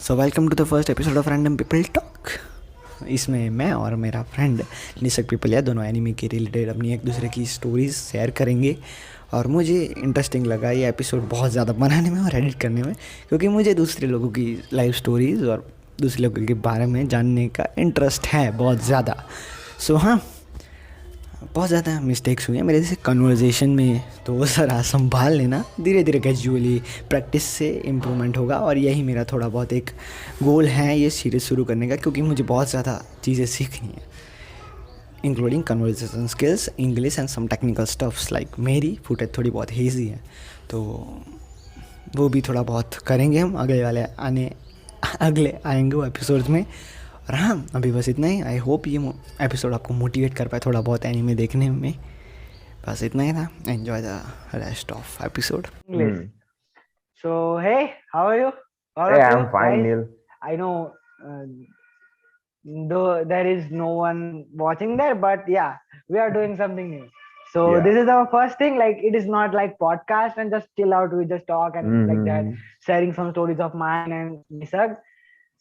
So welcome to the first episode of random people talk. इसमें मैं और मेरा फ्रेंड निशक पीपल या दोनों एनिमे के रिलेटेड अपनी एक दूसरे की स्टोरीज शेयर करेंगे। और मुझे इंटरेस्टिंग लगा ये एपिसोड बहुत ज़्यादा बनाने में और एडिट करने में, क्योंकि मुझे दूसरे लोगों की लाइफ स्टोरीज़ और दूसरे लोगों के बारे में जानने का इंटरेस्ट है बहुत ज़्यादा। सो हाँ, बहुत ज़्यादा मिस्टेक्स हुए हैं मेरे जैसे कन्वर्जेशन में, तो वो ज़रा संभाल लेना। धीरे धीरे कैजुअली प्रैक्टिस से इम्प्रूवमेंट होगा, और यही मेरा थोड़ा बहुत एक गोल है ये सीरीज़ शुरू करने का, क्योंकि मुझे बहुत ज़्यादा चीज़ें सीखनी है, including conversation skills, English and some technical stuffs. Like मेरी फुटेज थोड़ी बहुत हेजी है, तो वो भी थोड़ा बहुत करेंगे हम अगले आएंगे वो एपिसोड्स में। और हाँ, अभी बस इतना ही। आई होप ये एपिसोड आपको मोटिवेट कर पाए थोड़ा बहुत एनीमे देखने में। बस इतना ही था। Enjoy the rest of episode. English. So, hey, how are you? All Hey, of you I'm fine, guys. Neil. I know uh, though there is no one watching there, but yeah, we are doing something new. So Yeah. this is our first thing. Like it is not like podcast and just chill out. We just talk and like that, Mm-hmm. sharing some stories of mine and Nisag.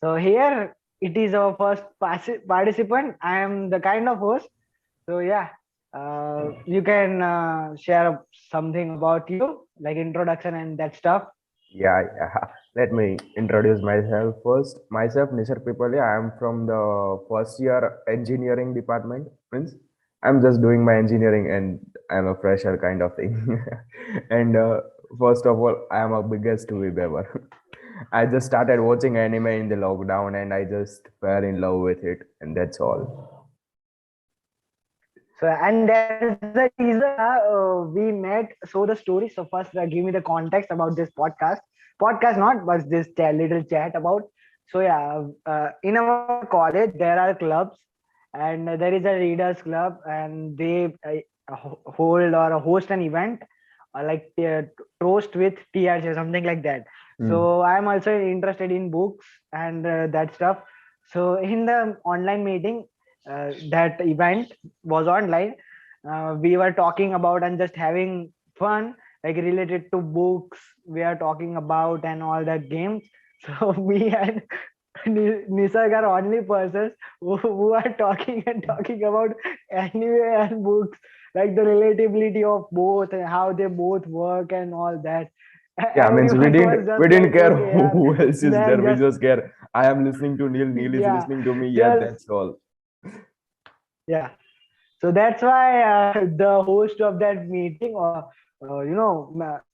So here it is our first participant. I am the kind of host. So yeah, you can share something about you, like introduction and that stuff. Yeah. Let me introduce myself first. Myself, Nishar Pipali. I am from the first year engineering department. Means I'm just doing my engineering and I'm a fresher kind of thing. and first of all, I am a biggest weeb ever. I just started watching anime in the lockdown and I just fell in love with it, and that's all. So, and that's the reason we met. So, the story. So, first, give me the context about this podcast. Podcast, not, but this little chat about. So, yeah, in our college, there are clubs, and there is a readers club, and they hold or host an event like toast with TRC or something like that. Mm. So, I'm also interested in books and that stuff. So, in the online meeting, that event was online. We were talking about and just having fun, like related to books. We are talking about and all that games. So me and Nisarg are only persons who are talking and talking about anime and books, like the relatability of both and how they both work and all that. Yeah, means we Everyone was didn't we just didn't like, care okay, yeah, who else is there. man, We just just care. I am listening to Neil. Neil is yeah, listening to me. Yeah, just that's all. yeah. So that's why the host of that meeting or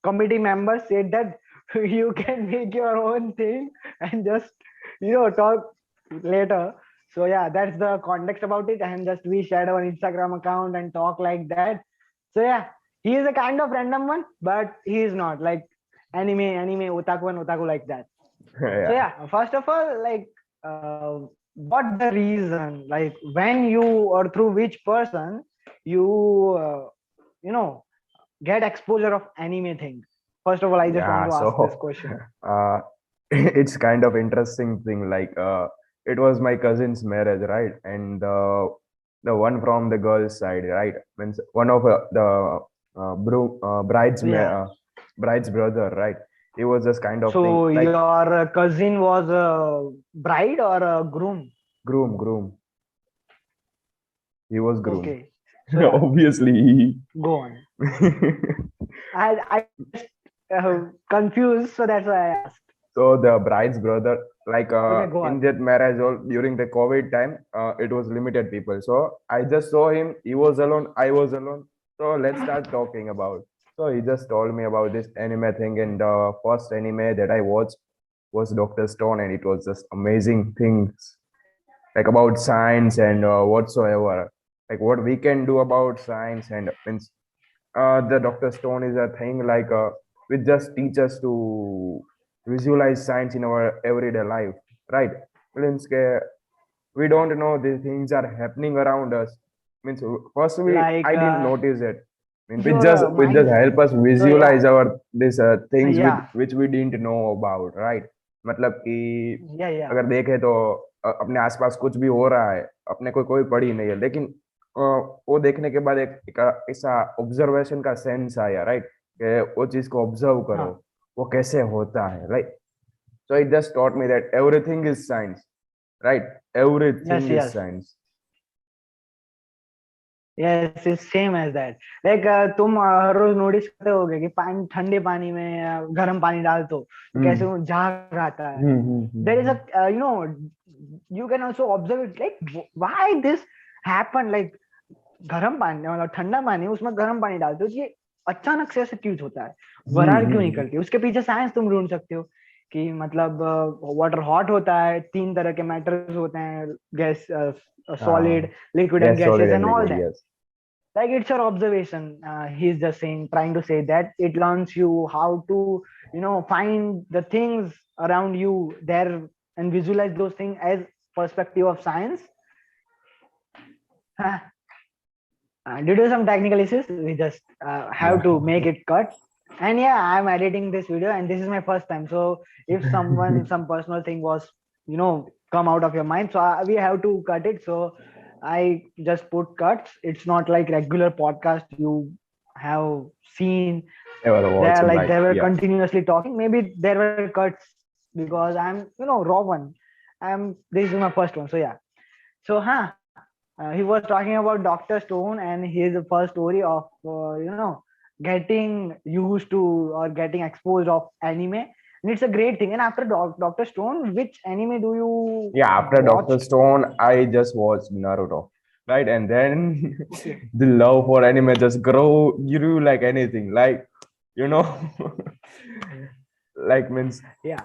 committee members said that you can make your own thing and just talk later. So yeah, that's the context about it. And just we shared our Instagram account and talk like that. So yeah, he is a kind of random one, but he is not like anime otaku and otaku like that. So Yeah. yeah, first of all, like what the reason, like when you or through which person you you know get exposure of anime thing. First of all, I just want Yeah, to ask this so question. uh, it's kind of interesting thing. Like it was my cousin's marriage, right? And the one from the girl's side, right? Means one of Yeah. bride's brother, right? It was this kind of thing, So like your cousin was a bride or a groom? groom. He was groom. Okay. So yeah, Obviously. go on. I just confused, so that's why I asked. So the bride's brother, like Okay, go in on. that marriage or during the COVID time, it was limited people. So I just saw him. He was alone. I was alone. So let's start talking about. So he just told me about this anime thing, and the first anime that I watched was Doctor Stone, and it was just amazing things like about science and whatsoever, like what we can do about science and means the Dr. Stone is a thing like which just teach us to visualize science in our everyday life, right? Means we don't know these things are happening around us. Means first Like I didn't notice it. I mean, your we just mindset. help us So yeah, visualize our this things with yeah, which we didn't know about, right? मतलब कि yeah. अगर देखें तो अपने आसपास कुछ भी हो रहा है, अपने को कोई पड़ी नहीं है, लेकिन वो देखने के बाद एक ऐसा ऑब्जर्वेशन का सेंस आया, राइट? कि वो चीज को ऑब्जर्व करो, Huh. वो कैसे होता है, right? So it just taught me that everything is science, right? Everything is yes. science. Yes is same as that like तुम हर रोज नोटिस करते होगे कि पानी ठंडे पानी में गर्म पानी डाल तो कैसे Hmm. वो झाग आता है. Hmm, hmm, There is hmm, a you can also observe it like why this happened like गर्म पानी मतलब ठंडा पानी उसमें गर्म पानी डालते हो ये अचानक से ऐसे क्यों होता है hmm, वरार क्यों hmm, निकलती है उसके पीछे साइंस तुम ढूंढ सकते हो कि मतलब वाटर हॉट होता है 3 तरह के मैटर्स होते हैं gas Ah, solid liquid and yes, solid gases and and all liquid, that. yes. Like it's your observation. He's just saying trying to say that it learns you how to find the things around you there and visualize those things as perspective of science. Due to some technical issues we just have Yeah. to make it cut. And yeah, I'm editing this video and this is my first time, so if some personal thing was come out of your mind, so we have to cut it. So I just put cuts. It's not like regular podcast you have seen. Ever watch They like, were yeah. continuously talking. Maybe there were cuts because I'm raw one. This is my first one, so yeah. So he was talking about Dr. Stone and his first story of getting used to or getting exposed of anime, and it's a great thing. And after Dr. Stone, which anime do you Yeah, after Dr. watch? Stone, I just watched Naruto, right? And then Okay. the love for anime just grew like anything. Like, you know, like means Yeah.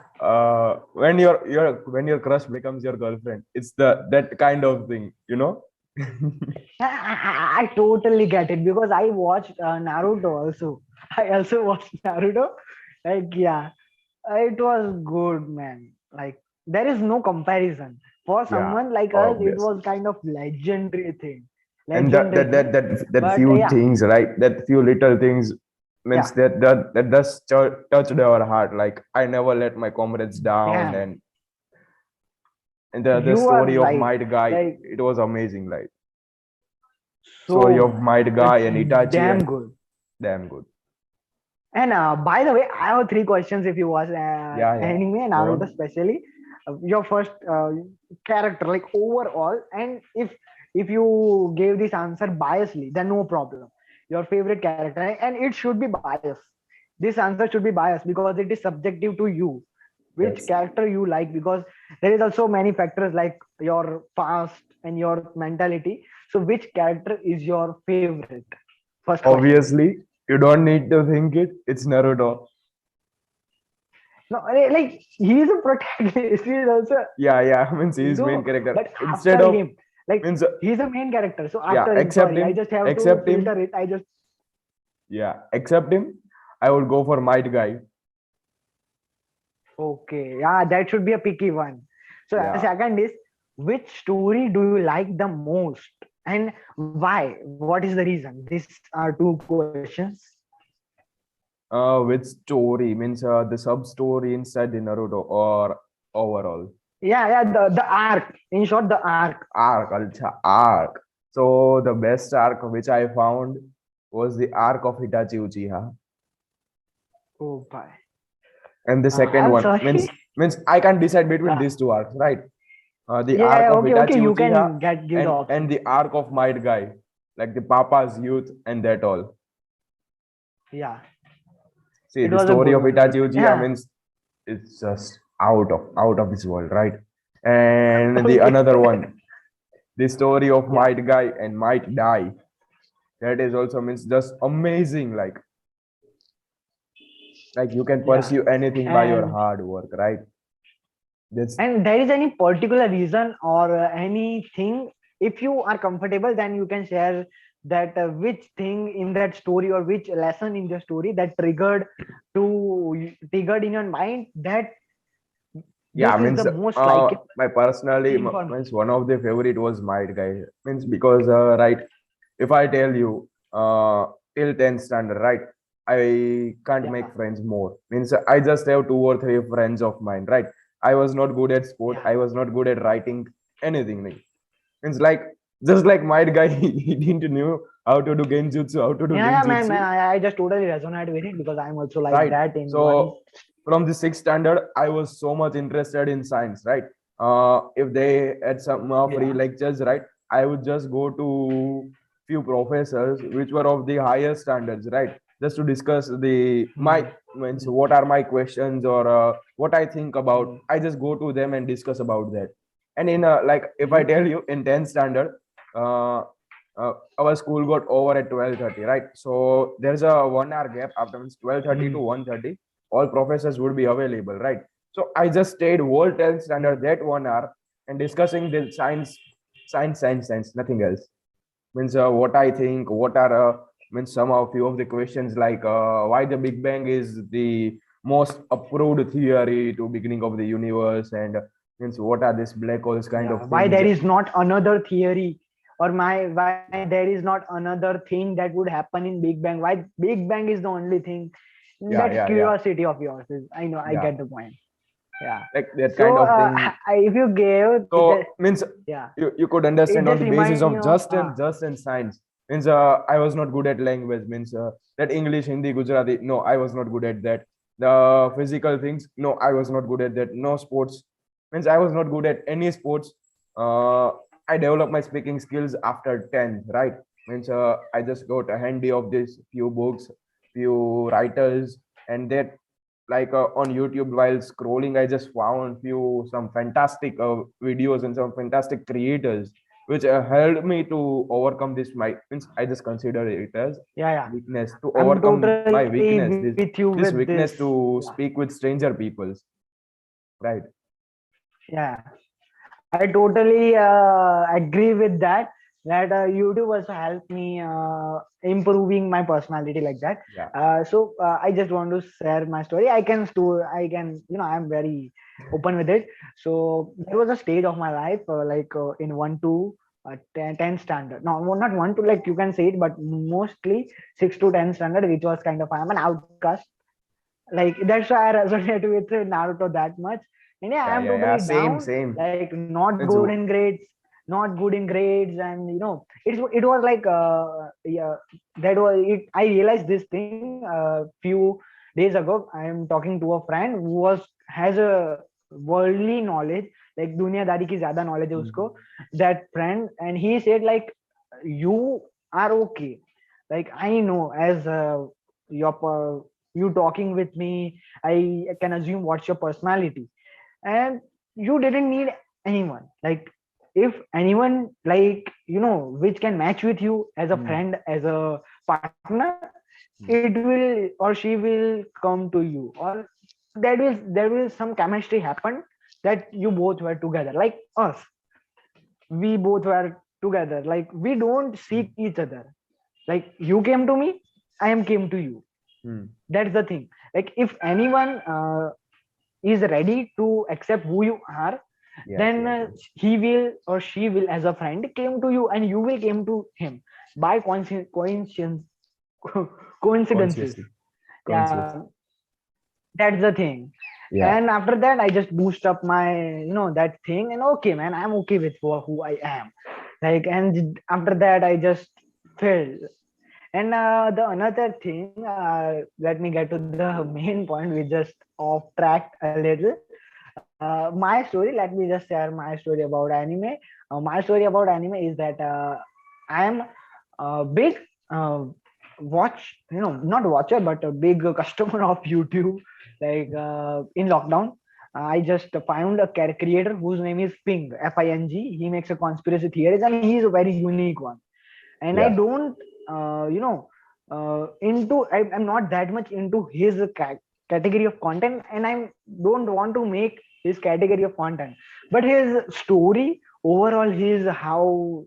when your crush becomes your girlfriend, it's that kind of thing, you know? I totally get it because I watched Naruto also. I also watched Naruto. Like, yeah, it was good, man. Like, there is no comparison. For Yeah, someone like us, it obviously. was kind of legendary thing. And that Legendary that that thing. that But few yeah, things, right? That few little things means yeah, that does touched our heart. Like I never let my comrades down, yeah. and the You are story of right. Might Guy, Like, it was amazing. Like story so of Might Guy it's and Itachi, damn and good. damn good. And by the way, I have 3 questions if you watch Yeah. anime and Go Naruto on. especially. Your first character, like overall, and if you gave this answer biasly, then no problem. Your favorite character, and it should be biased. This answer should be biased because it is subjective to you. Which Yes. character you like, because there is also many factors like your past and your mentality. So which character is your favorite? First question. Obviously, you don't need to think it. It's Naruto. No, like he is a protagonist. He is also, Yeah. Means he's main character. but Instead after of him, like means he's a main character. So yeah, after him, sorry, I just have to except him. filter it. I just Except him, I would go for Might Guy. okay. Yeah, that should be a picky one. So Yeah. second is, which story do you like the most and why? What is the reason? These are 2 questions. Which story means the sub story inside the Naruto or overall Yeah, the arc. In short, the arc. arc, arc. So the best arc which I found was the arc of Hitachi Uchiha, Oh boy. and the second I'm one sorry. means I can't decide between Ah, these two arcs, right? The arc yeah, of okay. Hitachi You Uchiha can give the and options. the arc of Might Guy, like the Papa's youth and that all. Yeah, See, it the was a story good of one. Hitachi Uchiha Yeah. means it's just out of this world, right? And the Okay. another one, the story of Yeah. Might Guy and Might Die, that is also means just amazing. Like you can Yeah. pursue anything by your And hard work, right? That's there is any particular reason or anything, if you are comfortable, then you can share that which thing in that story or which lesson in the story that triggered in your mind that yeah this is means the most like my personally means information. one of the favorite was Might Guy, means because right, if I tell you till 10th standard, right, I can't Yeah. make friends more, means I just have 2 or 3 friends of mine, right? I was not good at sport, Yeah. I was not good at writing anything, like, means like just like my guy, he didn't know how to do genjutsu, how to do Yeah, man, ninjutsu. I just totally resonate with it because I'm also like Right. that in one. So from the sixth standard, I was so much interested in science, right? If they had some free Yeah. lectures, right, I would just go to few professors which were of the highest standards, right, just to discuss the my Hmm. means what are my questions or what I think about. Hmm. I just go to them and discuss about that. And in like if I Hmm. tell you in 10th standard, uh, our school got over at 12:30, right? So there's a 1 hour gap after means 12:30 to Hmm. 1:30. All professors would be available, right? So I just stayed whole 10th Hmm. standard that 1 hour and discussing the science, nothing else. Means what I think, what are means some of few of the questions like why the Big Bang is the most approved theory to beginning of the universe and means what are these black holes kind Yeah. of Why things. there is not another theory, or why there is not another thing that would happen in Big Bang? Why Big Bang is the only thing? Yeah, That yeah, yeah, curiosity of yours is, I know, I yeah. get the point. Yeah. Like that kind So of thing. if you gave So just, means yeah, you could it understand on just the basis remind me of of just and science. Means I was not good at language. Means that English, Hindi, Gujarati. No, I was not good at that. The physical things. No, I was not good at that. No sports. Means I was not good at any sports. Uh, I developed my speaking skills after 10th, right? Means I just got a handy of this few books, few writers, and that like on YouTube while scrolling, I just found few some fantastic videos and some fantastic creators which helped me to overcome this. My means I just consider it as yeah, yeah. weakness to I'm overcome my totally weakness. with you with This this. weakness to Yeah. speak with stranger peoples, right? Yeah, I totally agree with that. That YouTube also helped me improving my personality like that. Yeah. So I just want to share my story. I can, I'm very open with it. So there was a stage of my life, in 1 to 10 standard. No, not 1 to, like you can say it, but mostly 6 to 10 standard, which was kind of, I'm an outcast. Like that's why I resonate with Naruto that much. And yeah, Yeah, I'm yeah, yeah. totally Same, down, same. like not Means good in grades, not good in grades, and it was like yeah, that was it. I realized this thing a few days ago. I am talking to a friend who has a worldly knowledge, like दुनियादारी की ज्यादा knowledge है उसको. Mhm. That friend, and he said like, you are okay. Like I know as you talking with me, I can assume what's your personality, and you didn't need anyone. Like if anyone, like which can match with you as a Hmm. friend, as a partner, Hmm. it will or she will come to you, or there will some chemistry happen, that you both were together like us. We both were together, like we don't Hmm. seek each other. Like you came to me, I am came to you. Hmm. That's the thing. Like if anyone is ready to accept who you are, Yes, then yes, yes. he will or she will as a friend came to you, and you will came to him by coincidences. Consciously, Yeah, conscious. that's the thing. Yeah. And after that I just boost up my that thing, and okay man, I'm okay with who I am. Like, and after that I just felt. And the another thing, let me get to the main point. We just off tracked a little. My story, let me just share my story about anime. My story about anime is that I am a big not watcher, but a big customer of YouTube. Like in lockdown, I just found a creator whose name is Ping, Fing. He makes a conspiracy theories, and he is a very unique one. And I Yeah. don't I'm not that much into his category of content, and I don't want to make his category of content, but his story overall, his how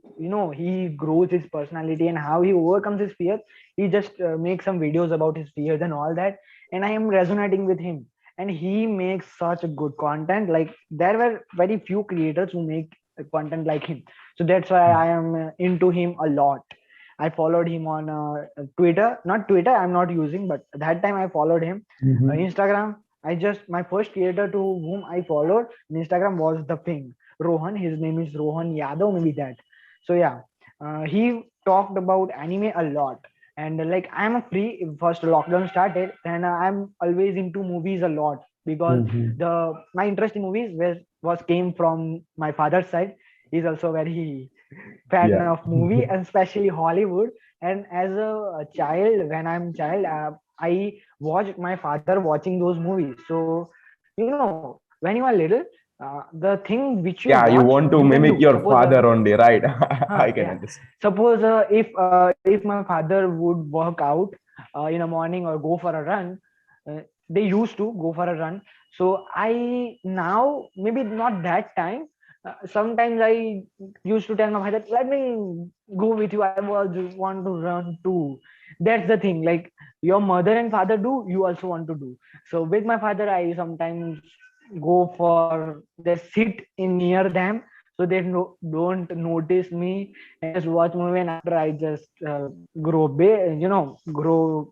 he grows his personality and how he overcomes his fear. He just makes some videos about his fears and all that, and I am resonating with him. And he makes such a good content. Like there were very few creators who make content like him. So that's why I am into him a lot. I followed him on Twitter, not Twitter, I'm not using, but that time I followed him. Mhm. Instagram, I just, my first creator to whom I followed on Instagram was the Ping, Rohan. His name is Rohan Yadav, maybe that. So yeah, he talked about anime a lot. And like I'm a free, first lockdown started, then I'm always into movies a lot, because Mhm. the my interest in movies was came from my father's side. He's also very fan Yeah. of movie, and especially Hollywood. And as a child, when I'm child, I watched my father watching those movies. So when you are little, the thing which you Yeah, watch you you want to can do. mimic your Suppose father only, right? I can yeah, understand. suppose if my father would work out in the morning or go for a run, uh, they used to go for a run. So I now, maybe not that time, sometimes I used to tell my father, let me go with you, I was want to run too. That's the thing, like your mother and father do, you also want to do. So with my father, I sometimes go for just sit in near them, so they don't notice me, and just watch movie. And after I just grow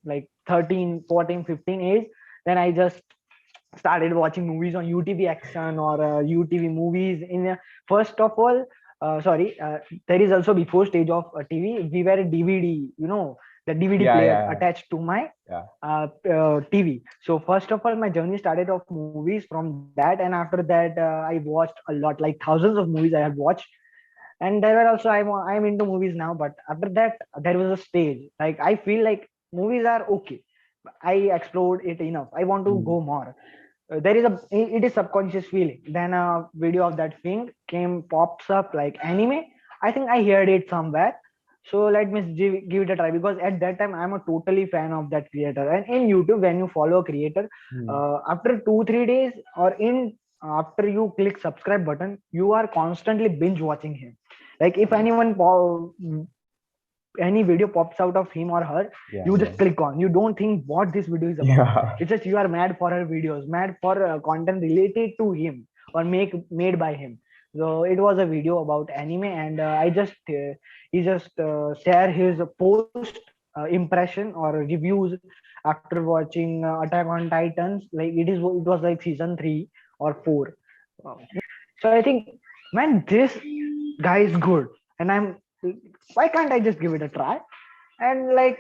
like 13, 14, 15 age, then I just started watching movies on UTV Action or UTV movies. In first of all, sorry, there is also before stage of TV. We were a DVD, the DVD Yeah, player yeah, attached to my yeah. TV. So first of all, my journey started of movies from that, and after that, I watched a lot, like thousands of movies I had watched. And there were also, I'm into movies now, but after that there was a stage, like I feel like movies are okay, I explored it enough, I want to Mm. go more. There is a, it is subconscious feeling, then a video of that thing came pops up like anime. I think I heard it somewhere, so let me give it a try, because at that time I'm a totally fan of that creator. And in YouTube, when you follow a creator, Mm. after 2 3 days, or in after you click subscribe button, you are constantly binge watching him. Like if any video pops out of him or her, Yeah, you yeah. just click on, you don't think what this video is about. Yeah. It's just you are mad for her videos, mad for content related to him, or made by him. So it was a video about anime, and I just he just share his post impression or reviews after watching Attack on Titans. Like it was like season 3 or 4. Uh, so I think, man, this guy is good, and I'm, why can't I just give it a try? And like,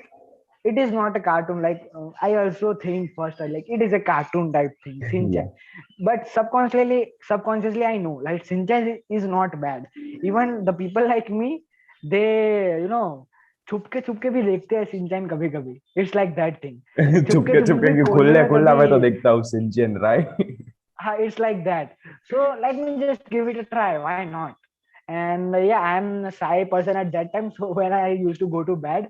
it is not a cartoon. Like I also think first, I like it is a cartoon type thing, Yeah. Shinchan. But subconsciously, I know like Shinchan is not bad. Even the people like me, they छुपके भी देखते हैं Shinchan कभी कभी. It's like that thing. छुपके चुपके छुपके चुपके भी की कोने खुले में खुला कभी. मैं तो देखता हूँ सिंचन, right? It's like that. So let me just give it a try. Why not? And yeah, I'm a shy person at that time. So when I used to go to bed,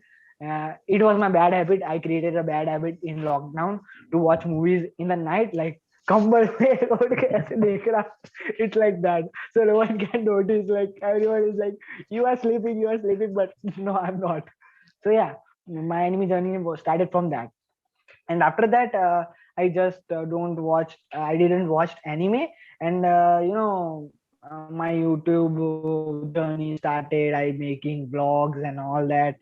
it was my bad habit. I created a bad habit in lockdown to watch movies in the night, like कंबल में उठ के ऐसे देख रहा. It's like that. So no one can notice. Like everyone is like, you are sleeping, but no, I'm not. So yeah, my anime journey was started from that. And after that, I just don't watch I didn't watch anime. And my YouTube journey started, I making vlogs and all that,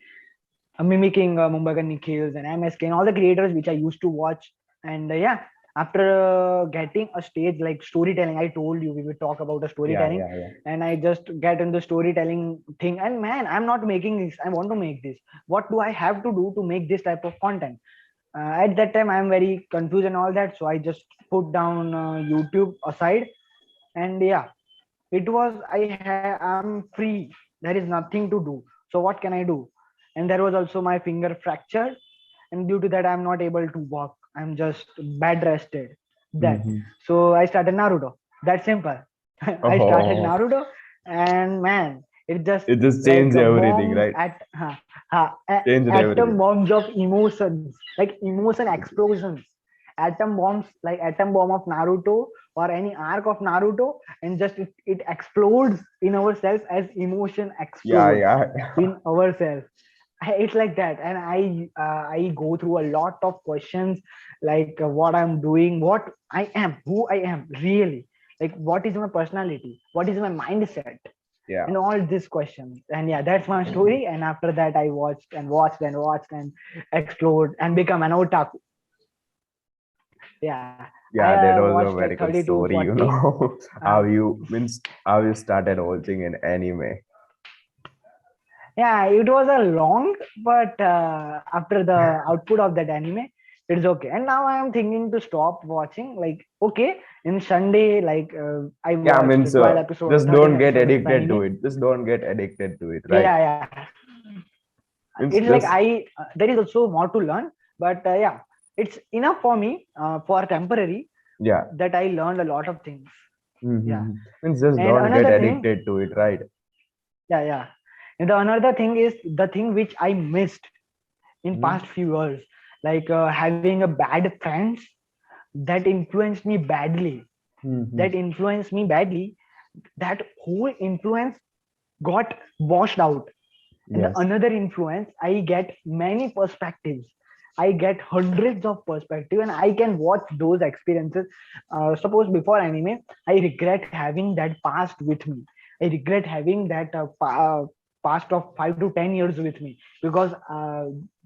mimicking Mumbai Nikhils and MSK and all the creators which I used to watch. And yeah, after getting a stage like storytelling, I told you we would talk about a Yeah, storytelling, yeah, yeah. and I just get in the storytelling thing. And man, I'm not making this. I want to make this. What do I have to do to make this type of content? At that time, I'm very confused and all that. So I just put down YouTube aside, and yeah, it was I'm free, there is nothing to do, so what can I do? And there was also my finger fractured, and due to that I'm not able to walk, I'm just bed rested. That, Mm-hmm. so I started Naruto. That's simple. I started Oh, Naruto, and man, it just it just like changed a everything, bombs right? at Changed atom everything. bombs of emotions, like emotion explosions, atom bombs, like atom bomb of Naruto or any arc of Naruto, and just it explodes in ourselves as emotion Yeah, explodes yeah. in ourselves. It's like that. And I go through a lot of questions, like what I'm doing, what I am, who I am really, like what is my personality, what is my mindset, Yeah. and all these questions. And yeah, that's my story. And after that, I watched and watched and watched and explored and become an otaku. Yeah, I Yeah, that was a watched like very good 30 to story, 40. how uh, you started watching an anime. Yeah, it was a long, but after the output of that anime, it's okay. And now I am thinking to stop watching. Like, okay, in Sunday, like I Yeah, watched means 12 episode or just 13 don't get episode of addicted anime. to it. Just don't get addicted to it, right? Yeah, yeah. Means It's like just there is also more to learn, but yeah, it's enough for me for temporary yeah. that I learned a lot of things. Yeah. Means just And don't get another thing, addicted to it, right? yeah. And the another thing is the thing which I missed in Mm-hmm. past few years, like having a bad friends that influenced me badly. Mm-hmm. That influenced me badly. That whole influence got washed out. And the Yes. another influence, I get many perspectives. I get hundreds of perspective, and I can watch those experiences. Suppose before anime, I regret having that past with me. I regret having that past of 5 to 10 years with me, because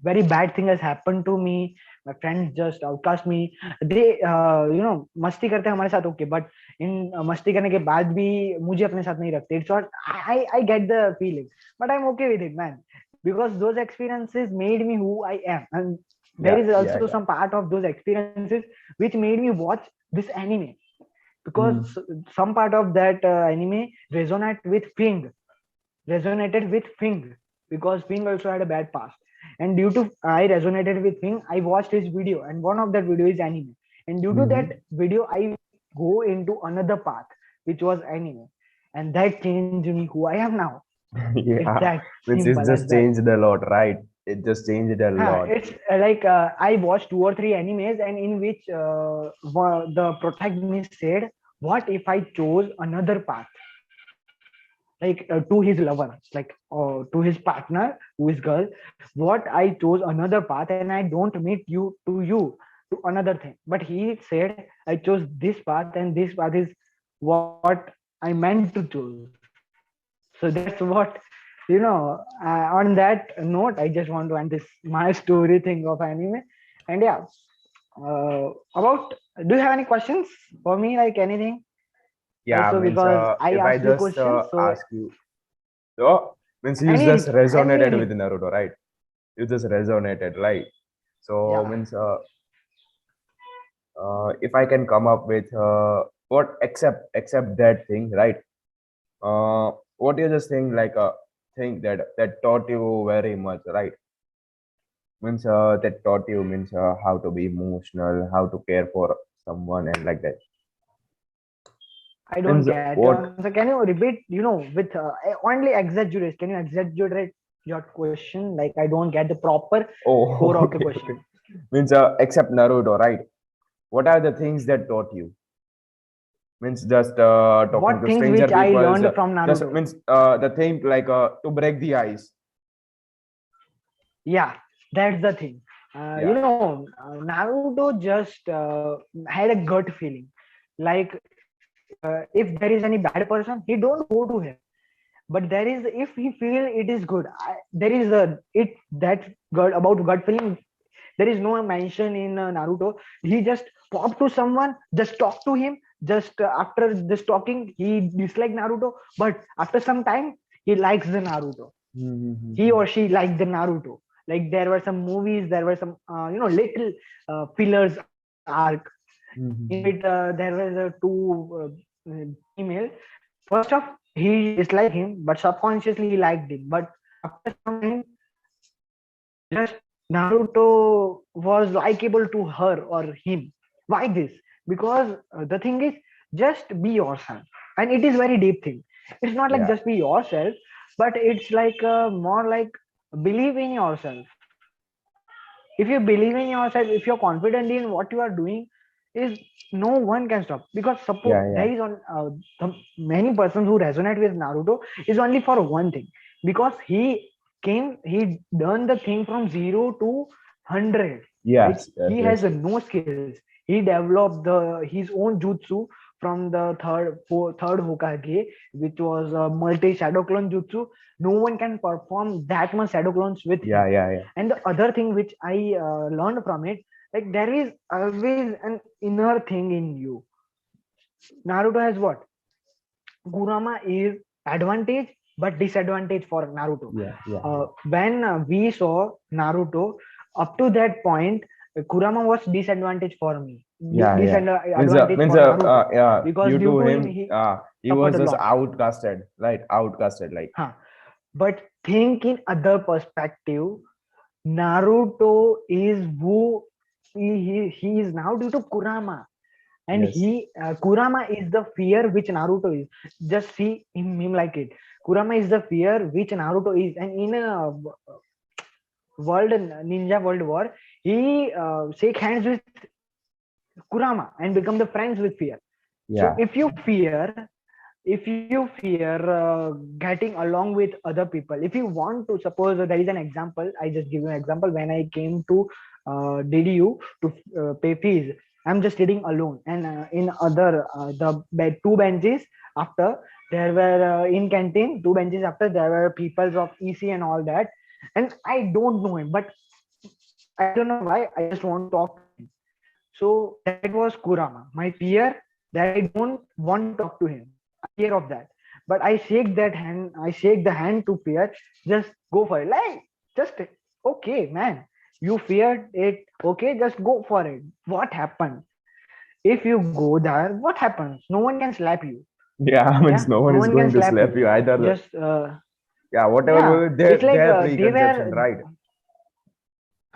very bad thing has happened to me. My friends just outcast me. They मस्ती करते हैं हमारे साथ, okay, but इन मस्ती करने के बाद भी मुझे अपने साथ नहीं रखते. It's what I get the feeling, but I'm okay with it, man, because those experiences made me who I am. And there Yeah, is yeah, also yeah. some part of those experiences which made me watch this anime, because Mm. some part of that anime resonate with Fing, resonated with Fing, because Fing also had a bad past. And due to I resonated with Fing, I watched his video, and one of that video is anime. And due to that Mm-hmm. video, I go into another path, which was anime. And that changed me who I am now. It's Yeah, that means simple it's as just that. changed a lot, right? It just changed a lot. It's like I watched 2 or 3 animes, and in which the protagonist said, "What if I chose another path, like to his lover, like to his partner, who is girl? What I chose another path, and I don't meet you to another thing." But he said, "I chose this path, and this path is what I meant to choose." So that's what, on that note, I just want to end this my story thing of anime. And yeah, about, do you have any questions for me, like anything? Yeah, Also, means because I if I asked you just questions, so ask you, so means you just resonated with any Naruto, right? You just resonated, right? So yeah. means if I can come up with what except that thing, right? What you just think like think that taught you very much, right? Means that taught you means how to be emotional, how to care for someone, and like that. I don't Means get your what? answer. Can you repeat, with only exaggerate? Can you exaggerate your question? Like, I don't get the proper Oh, core of the okay, okay. question. Means except Naruto, right? What are the things that taught you? Means just talking What to things stranger which I people, learned from just Naruto? means the thing like to break the ice. Yeah, that's the thing. Yeah, Naruto just had a gut feeling. Like, if there is any bad person, he don't go to him. But there is, if he feel it is good, there is a it that gut about gut feeling. There is no mention in Naruto. He just pop to someone, just talk to him. Just after just talking, he dislike Naruto. But after some time, he likes the Naruto. He mm-hmm. or she liked the Naruto. Like, there were some movies, there were some little fillers arc, in which Mm-hmm. there was two female. First off, he disliked him, but subconsciously he liked him. But after some time, just Naruto was likable to her or him. Why this? Because the thing is, just be yourself, and it is very deep thing. It's not like Yeah, just be yourself, but it's like more like believe in yourself. If you believe in yourself, if you're confident in what you are doing, is no one can stop. Because suppose yeah, there yeah, is on many persons who resonate with Naruto is only for one thing, because he done the thing from 0 to 100, right? yes, yes, He has yes. no skills. He developed his own jutsu from the third Hokage, which was a multi shadow clone jutsu. No one can perform that much shadow clones with Yeah, him. yeah, yeah. And the other thing which I learned from it, like, there is always an inner thing in you. Naruto has what? Kurama is advantage, but disadvantage for Naruto. Yeah. When we saw Naruto up to that point, Kurama was disadvantage for me. Yeah. Disadvantage Means for Naruto yeah, because due due to to him him, he he was suffered a just lot. outcasted, right? Outcasted, like. Huh. But think in other perspective, Naruto is who he is now due to Kurama, and Yes. Kurama is the fear which Naruto is. Just see him like it. Kurama is the fear which Naruto is, and in a world ninja world war, he shake hands with Kurama and become the friends with fear. So Yeah. if you fear getting along with other people, if you want to, suppose there is an example, I just give you an example. When I came to DDU to pay fees, I'm just sitting alone, and in other two benches after, there were in canteen two benches after, there were peoples of EC and all that, and I don't know him, but I don't know why, I just want to talk to him. So that was Kurama, my fear, that I don't want to talk to him. I fear of that. But I shake the hand to fear, just go for it. Like, just okay, man. You feared it, okay, just go for it. What happened? If you go there, what happens? No one can slap you. Yeah, Yeah, means no one no is one can going to slap slap you. you either. Just Yeah, whatever yeah, will be it's like their they preconception, were right?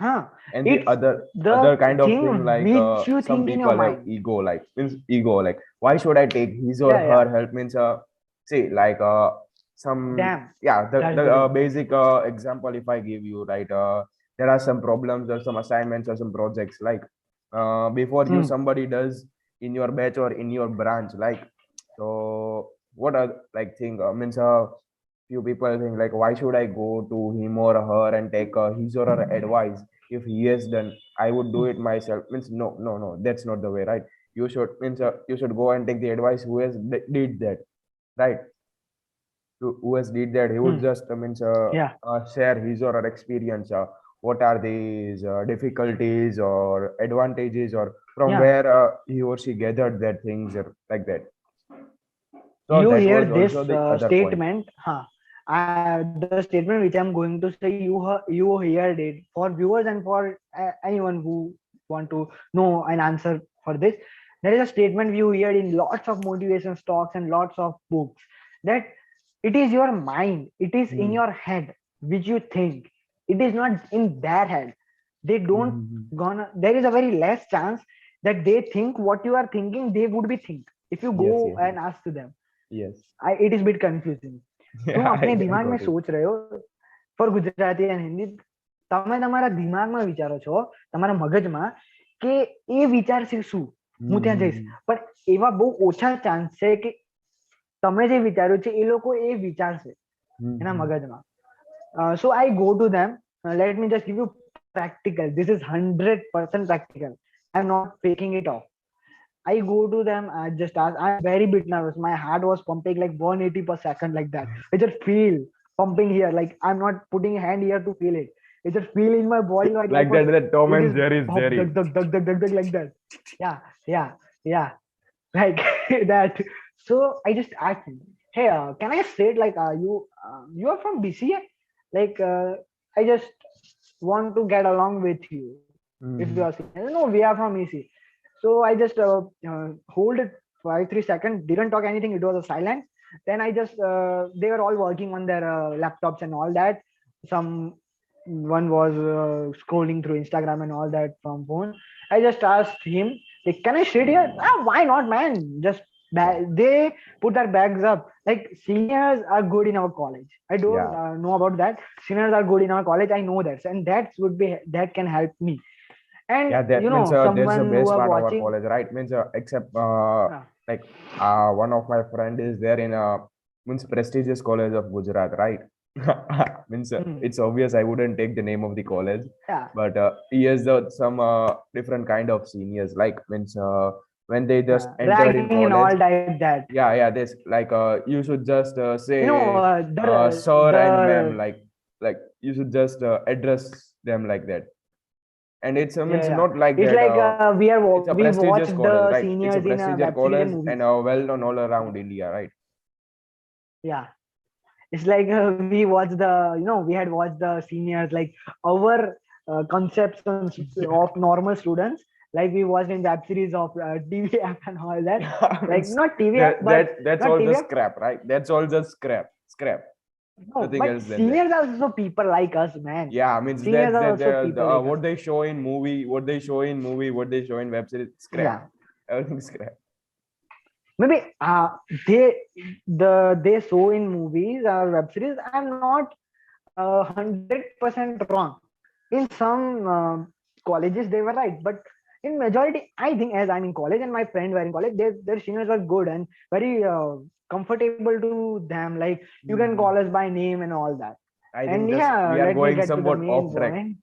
huh. And the It's other the kind of thing, thing like which you some think in your people have mind. ego, like means ego, like why should I take his or Yeah, her yeah. help? Means see, like some, Damn, yeah, that's the the thing. basic example if I give you, right, there are some problems or some assignments or some projects, like before you Hmm. somebody does in your batch or in your branch, like, so what are like thing, means few people think like why should I go to him or her and take his or her advice? If he has done, I would do it myself. Means no, that's not the way, right? You should, means you should go and take the advice who has did that, right? Who has did that, he would Hmm. just means Yeah, share his or her experience, what are these difficulties or advantages, or from yeah. where he or she gathered that things, or like that. So You that hear was this also the other point. statement, huh? The statement which I'm going to say, you heard it, for viewers and for anyone who want to know an answer for this. There is a statement you hear in lots of motivation talks and lots of books, that it is your mind, it is in Hmm. your head which you think. It is not in their head. They don't Mhm. gonna. There is a very less chance that they think what you are thinking. They would be think if you Yes, go yes, and yes. ask to them. Yes. It is bit confusing. तुम Yeah, अपने I दिमाग में got it. सोच रहे हो four Gujarati and Hindi, તમે તમારા દિમાગમાં વિચારો છો, તમારા મગજમાં, કે એ વિચારશે શું, હું ત્યાં જઈશ. Mm-hmm. પણ એવા બહુ ઓછા ચાન્સ છે કે તમે જે વિચાર્યું છે એ લોકો એ વિચારશે એના Mm-hmm. મગજમાં. So I go to them. Let me just give you practical. This is 100% practical. I'm not faking it off. I go to them. I just ask. I'm very bit nervous. My heart was pumping like 180 per second, like that. I just feel pumping here. Like I'm not putting a hand here to feel it. I just feel in my body like Like that, what that Tom it and is. Jerry's Pump, Jerry. dug, dug, dug, dug, dug, dug, like that. Yeah, yeah, yeah, like that. So I just asked him, "Hey, can I sit? Like, you are from BCA? Like, I just want to get along with you. If you Mm-hmm. are saying no, we are from EC." So I just hold it 5 3 seconds, didn't talk anything. It was a silence. Then I just they were all working on their laptops and all that. Some one was scrolling through Instagram and all that from phone. I just asked him, like, "Can I sit here?" Ah, why not, man? Just they put their bags up. Like seniors are good in our college. I don't Yeah. know about that. Seniors are good in our college. I know that, and that can help me. And Yeah, that means that's the someone who best are part of our watching. college, right? Means except Uh, like one of my friend is there in means prestigious college of Gujarat, right? Means hmm, it's obvious I wouldn't take the name of the college, yeah, but he has some different kind of seniors, like means when they just entered in ragging and college. all like that. Yeah, this like you should just say The sir and ma'am, like you should just address them like that. And it's yeah, means yeah. not like It's that, like it's a we watch prestigious college, the right? It's a seniors in prestigious web series college and movies. and well known all around India, right? Yeah, It's like we watched we had watched the seniors, like our conceptions of normal students, like we watched in web series of TVF and all that. Like Means not TVF, but that's not all just TVF. scrap, right? That's all just scrap. No, Nothing but else than that. seniors are also people like us, man. Yeah, means Seniors are also people like us. what they show in movie, what they show in movie, what they show in web series, scrap. Yeah, Everything scrap. maybe they they show in movies or web series are not 100% wrong. In some colleges they were right, but in majority, I think, as I'm in college and my friend were in college, their seniors were good and very comfortable to them. Like you can call us by name and all that. I And think just yeah, we are let me going get to the somewhat main off track. point.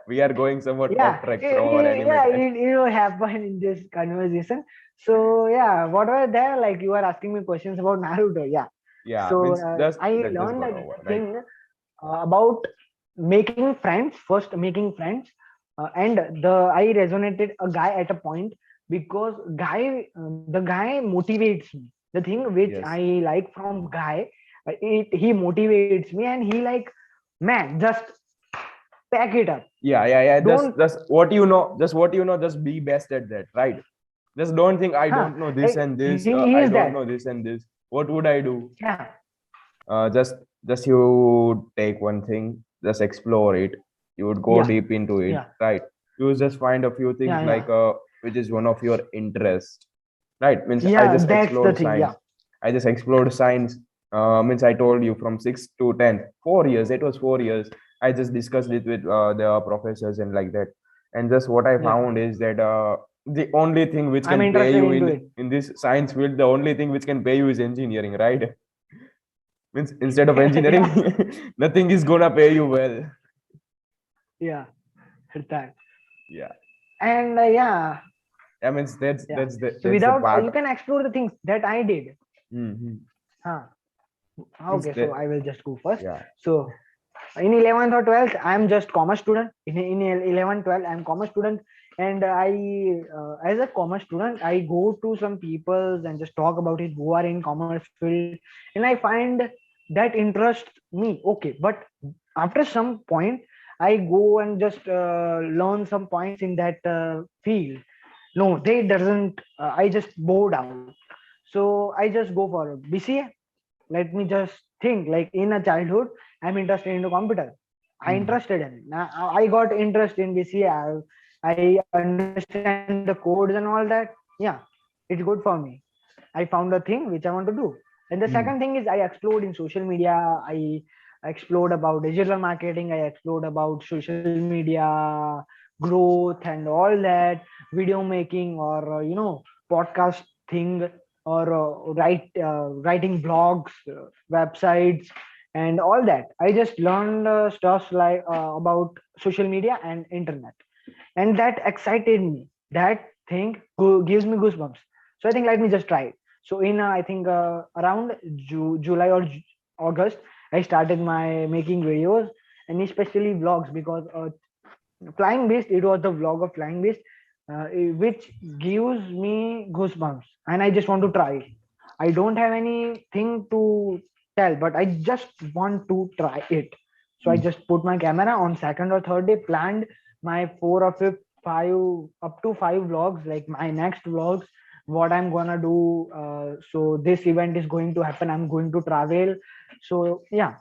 We are going somewhat Yeah, off track from our anime yeah, track. it will happen in this conversation. So yeah, what were there? Like you were asking me questions about Naruto. Yeah. Yeah, So means just I that just learned got a over, right? thing about making friends. First, making friends, and I resonated a guy at a point because the guy motivates me. The thing which Yes. I like from guy, he motivates me, and he like, man, just pack it up. Yeah. Don't, Just what you know, just what you know, just be best at that, right? Just don't think I huh? don't know this and this. He I is don't that. know this and this. What would I do? Yeah, Uh, just just you take one thing, just explore it. You would go yeah, deep into it, yeah, right? You just find a few things yeah, like yeah, which is one of your interest, right? Means I yeah. just That's the explored thing. Yeah, science. I just explored science. Means I told you from 6th to 10th, 4 years. It was 4 years. I just discussed it with the professors and like that. And just what I yeah. found is that the only thing which I'm can pay interested you into it. in this science field, the only thing which can pay you is engineering, right? Means instead of engineering, Yeah, nothing is gonna pay you well. yeah. That. Yeah, And I means yeah. So that's the without part. you can explore the things that I did. Mm-hmm. Huh. Means Okay, so that I will just go first. yeah. So in 11th or 12th, I'm just commerce student. In 11th, 12th, I'm commerce student, and as a commerce student, I go to some peoples and just talk about it who are in commerce field, and I find that interests me. Okay, but after some point, I go and just learn some points in that field. No, they doesn't. I just bored out. So I just go for BCA. Let me just think, like in a childhood I'm interested into computer. I Mm. interested in it. Now I got interest in BCA. I understand the codes and all that. Yeah, it's good for me. I found a thing which I want to do. And the second Mm. thing is I explored in social media. I explored about digital marketing. I explored about social media growth and all that, video making, or podcast thing, or writing blogs, websites, and all that. I just learned stuff like about social media and internet, and that excited me. That thing gives me goosebumps. So I think let me just try it. So in I think around July or August, I started my making videos, and especially vlogs, because flying beast, it was the vlog of flying beast, which gives me goosebumps, and I just want to try it. I don't have anything to tell, but I just want to try it. So I Mm. just put my camera on second or third day, planned my four or fifth, five, up to five vlogs, like my next vlogs, what I'm gonna do. So this event is going to happen. I'm going to travel. So yeah,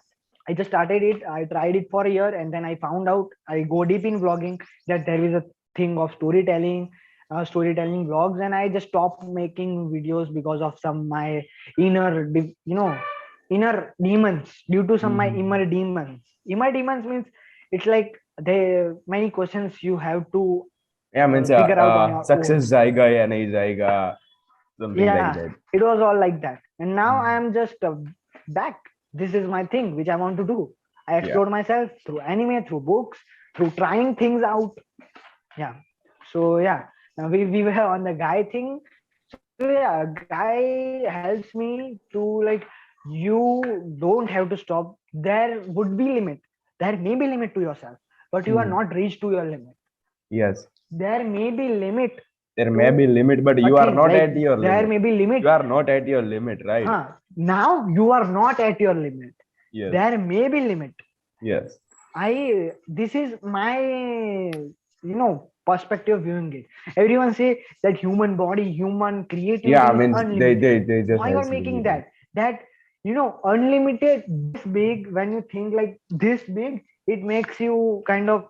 I just started it. I tried it for a year, and then I found out, I go deep in vlogging, that there is a thing of storytelling vlogs, and I just stopped making videos because of some my inner demons, due to some my Mm-hmm. inner demons. Inner demons means it's like there many questions you have to Yeah, means figure out on your success own. jayega ya nahi jayega, something like Yeah, that. it was all like that, and now I Mm. am just back. This is my thing which I want to do. I Yeah. explored myself through anime, through books, through trying things out. Yeah. So yeah, now we were on the guy thing. So yeah, guy helps me to, like, you don't have to stop. There would be limit. There may be limit to yourself, but you are Mm. not reached to your limit. Yes, There may be limit there may be to limit, but a you are thing. not Like at your there limit. may be limit. You are not at your limit, right? Now you are not at your limit. Yes. There may be limit. Yes. This is my perspective viewing it. Everyone say that human body, human Yeah, I creativity is mean unlimited. they just Why you are has making limited. that unlimited this big? When you think like this big, it makes you kind of,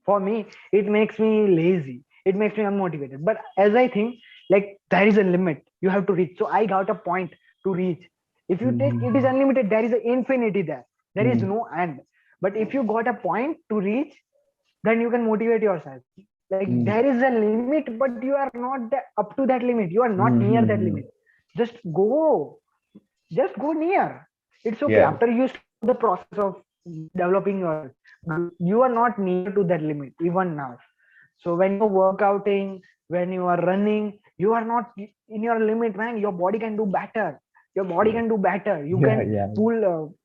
for me, it makes me lazy, it makes me unmotivated. But as I think, like, there is a limit you have to reach. So I got a point to reach. If you take it is Mm-hmm. unlimited, there is an infinity there. There is Mm-hmm. no end. But if you got a point to reach, then you can motivate yourself. Like, there is a limit, but you are not up to that limit, you are not near that limit. Mm-hmm. Just go, just go near. It's okay. Yeah. After you start the process of developing yourself, you are not near to that limit even now. So when you're workouting, when you are running, you are not in your limit, man. Your body can do better. Your body Yeah. can do better. You Yeah. can Yeah. pull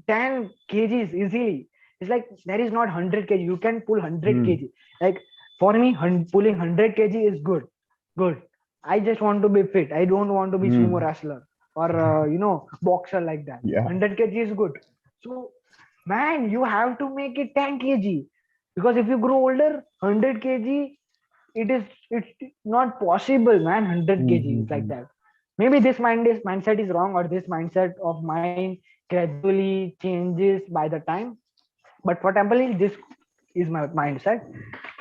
10 kgs easily. It's like there is not 100 kg. You can pull 100 Hmm. kg. Like, for me, pulling 100 kg is good. Good. I just want to be fit. I don't want to be sumo Hmm. wrestler or boxer like that. Yeah. 100 kg is good. So, man, you have to make it 10 kg, because if you grow older, 100 kg, it's not possible, man. 100 kg is like Mm-hmm. that. Maybe this mindset is wrong, or this mindset of mine gradually changes by the time. But for temporarily, this is my mindset.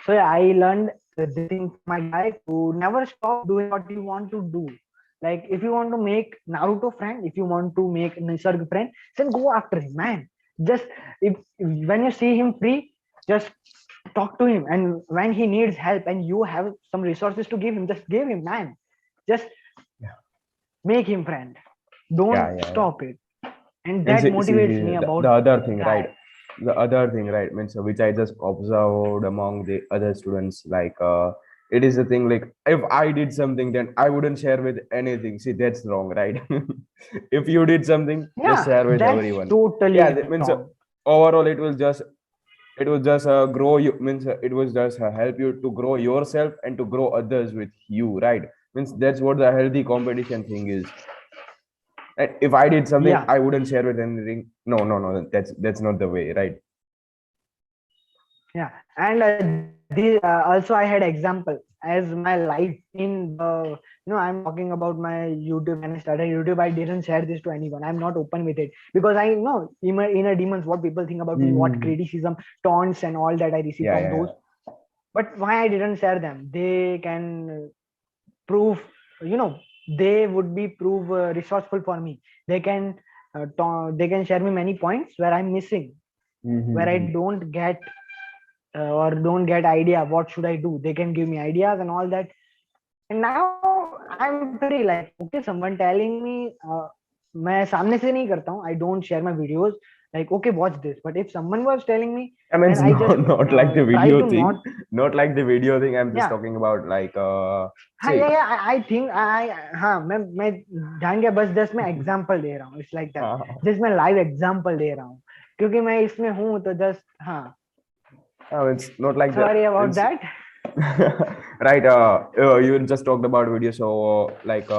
So yeah, I learned this thing from my guy, to never stop doing what you want to do. Like, if you want to make Naruto friend, if you want to make Nisarg friend, then go after him, man. Just, if when you see him free, just talk to him. And when he needs help and you have some resources to give him, just give him, man. Just Yeah. make him friend. Yeah. Don't Yeah. Yeah. stop it. And And that see, motivates me the about other the thing, right? guy. The other thing, right, means which I just observed among the other students, like it is a thing like if I did something, then I wouldn't share with anything. See, that's wrong, right? If you did something, just Yeah, share with that's everyone. Yeah, totally that means wrong. overall it will just grow you, means it was just help you to grow yourself and to grow others with you, right? Means that's what the healthy competition thing is. And if I did something, Yeah, I wouldn't share with anything. No, no, no. That's not the way, right? yeah. And also I had example as my life in the, I'm talking about my YouTube. When I started YouTube, I didn't share this to anyone. I'm not open with it, because I know in my inner demons what people think about me, what Mm-hmm. criticism, taunts, and all that I receive Yeah, from yeah, those. But why I didn't share them? They can prove, you know they would be prove resourceful for me. They can they can share me many points where I'm missing, yeah. where I Mm-hmm. don't get or don't get idea what should I do. They can give me ideas and all that. And now I'm free, like, okay, someone telling me, मैं सामने से नहीं करता हूँ, I don't share my videos, like, okay, watch this. But if someone was telling me, I mean, then it's I just not like the try video to thing, not. not like the video thing. I'm just Yeah. talking about like, हाँ, या see, या I think I, हाँ, मैं जान गया, बस just मैं example दे रहा हूँ. It's like that. uh, just मैं लाइव एग्जांपल दे रहा हूँ, क्योंकि मैं इसमें हूँ, तो जस्ट, हाँ. it's not like that. Sorry about It's that. right. You just talked about video, so like,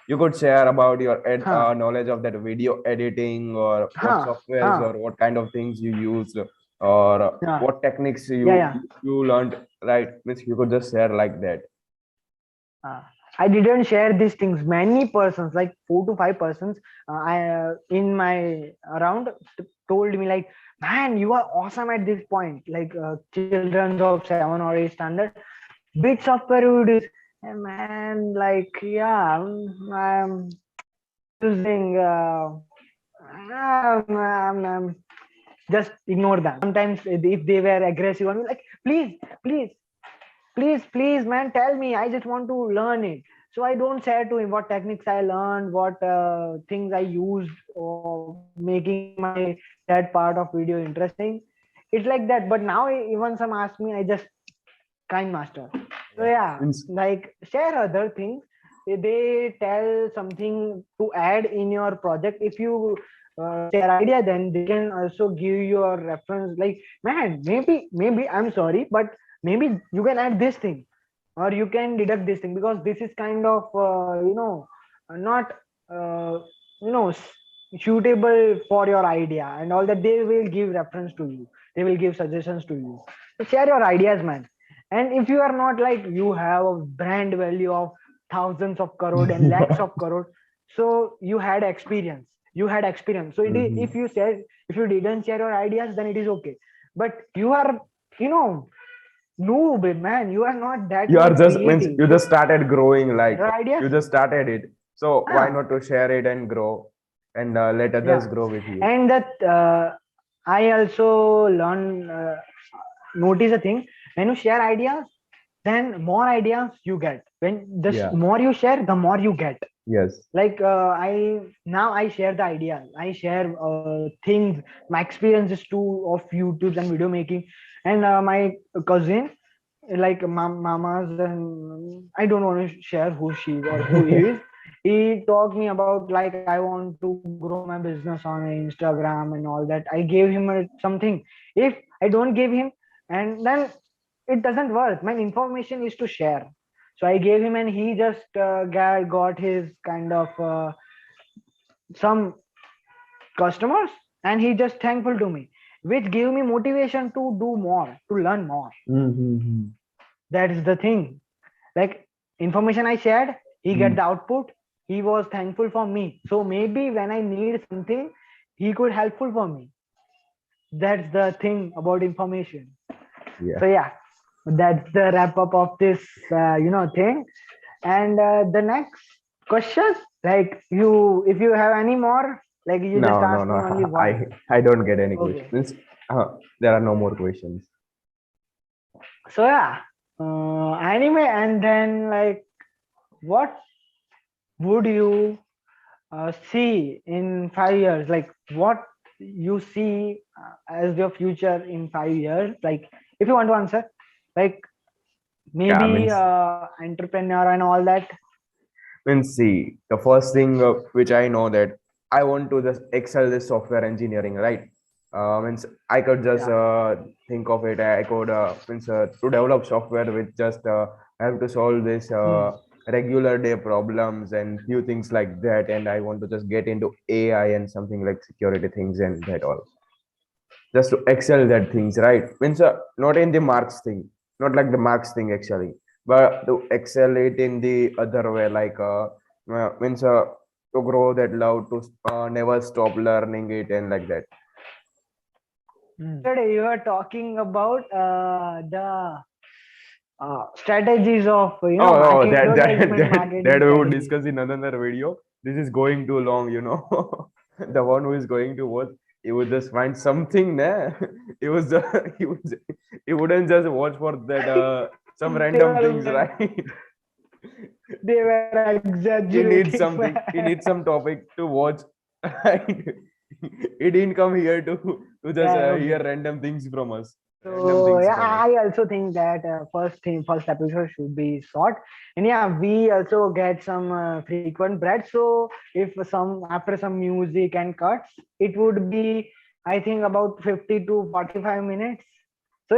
you could share about your हाँ, knowledge of that video editing, or what हाँ, softwares or हाँ, what kind of things you used, or हाँ, what techniques या you या you learned. Right, means you could just share like that. I didn't share these things. Many persons, like 4 to 5 persons, in my around, told me like, man, you are awesome at this point. Like, children of 7 or 8 standard, bit software videos. And man, like, yeah, I'm using. Just ignore them. Sometimes if they were aggressive, I'm like, please, please, please, man, tell me. I just want to learn it. So I don't share to him what techniques I learned, what things I used, or making my that part of video interesting. It's like that. But now even some ask me, I just kind master. So Yeah. yeah, like, share other things. They tell something to add in your project. If you share idea, then they can also give your reference. Like, man, maybe I'm sorry, but maybe you can add this thing, or you can deduct this thing, because this is kind of not uh, you know suitable for your idea and all that, they will give reference to you, they will give suggestions to you. So share your ideas, man. And if you are not like, you have a brand value of thousands of crore and lakhs of crore, so you had experience, so if Mhm. you said, if you didn't share your ideas, then it is okay. But you are, you know, noob, man, you are not that You are much just means creative, you so just started growing, share like your ideas. you just started it. So why Ah, not to share it and grow and let others yeah. grow with you? And that I also learn, notice a thing, when you share ideas, then more ideas you get. When the Yeah. more you share, the more you get. Yes. Like I now I share the ideas, I share things, my experiences too of YouTubes and video making. And my cousin, like mamas, and I don't want to share who she is or who he is. He talked me about like, I want to grow my business on Instagram and all that. I gave him something. If I don't give him, and then it doesn't work. My information is to share. So I gave him, and he just got his kind of some customers, and he just thankful to me, which gave me motivation to do more, to learn more. Mm-hmm. That is the thing. Like, information I shared, he get the output. He was thankful for me. So maybe when I need something, he could helpful for me. That's the thing about information. Yeah. So yeah, that's the wrap up of this thing. And the next question, like, you, if you have any more, like, you just No, no, ask no. me only one. I don't get any Okay. questions. There are no more questions. So yeah, anime, and then like, what would you see in 5 years? Like, what you see as your future in 5 years? Like, if you want to answer, like, Yeah, maybe entrepreneur and all that. means see, the first thing which I know that I want to just excel this software engineering, right? Means I could just Yeah. think of it. I could means to develop software with just have to solve this Hmm. regular day problems and few things like that. And I want to just get into AI and something like security things and that all. Just to excel that things, right? Means not in the marks thing, not like the marks thing actually, but to excel it in the other way, like means to grow that love, to never stop learning it and like that. Today you are talking about the strategies of Oh, oh, market advertisement that marketing we would strategies. discuss in another video. This is going too long, you know. The one who is going to watch, he would just find something there. He was he wouldn't just watch for that some they random things, were right? they were He needs exaggerating, something, he man. needs some topic to watch. Right? He didn't come here to just Yeah, hear okay. random things from us, random So things yeah, from us. I also think that first episode should be short, and yeah, we also get some frequent bread. So if some after some music and cuts, it would be, I think, about 50 to 45 minutes. So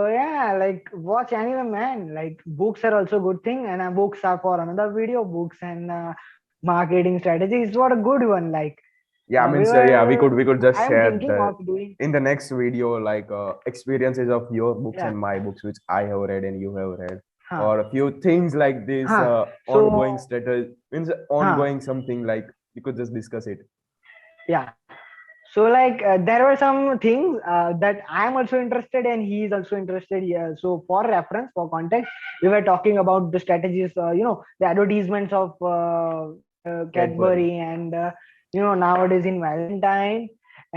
yeah, like, watch anime, man. Like, books are also good thing, and books are for another video. Books and marketing strategies. What a good one. Like, Yeah, I mean, so yeah, we could I just am share thinking the of doing. in the next video, like experiences of your books Yeah. and my books, which I have read and you have read, Huh. or a few things like this, Huh. ongoing So, status means huh. ongoing something like we could just discuss it. Yeah. So, like, there were some things that I am also interested, and he is also interested. Yeah. So, for reference, for context, we were talking about the strategies. The advertisements of Cadbury. Cadbury, and nowadays in Valentine,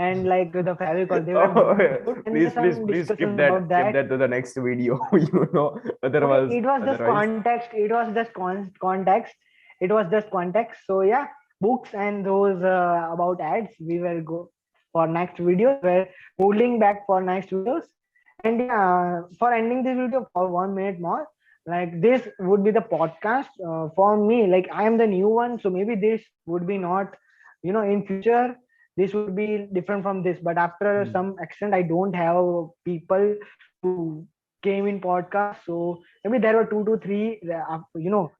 and like the Favicol, they were Oh, good. And there please, were please, some please discussions about skip that. that to the next video. Okay, Otherwise, it was just otherwise, context. It was just context. It was just context. So yeah, books and those about ads, we will go for next videos. We're holding back for next videos. And yeah, for ending this video for 1 minute more, like, this would be the podcast for me. Like, I am the new one, so maybe this would be not, in future this would be different from this. But after hmm. some extent, I don't have people to came in podcast. So maybe there were two to three.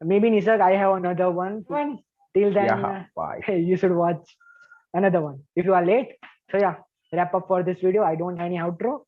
Maybe Nisag, I have another one. Till then, Yeah, bye. you should watch another one if you are late. So yeah, wrap up for this video. I don't have any outro.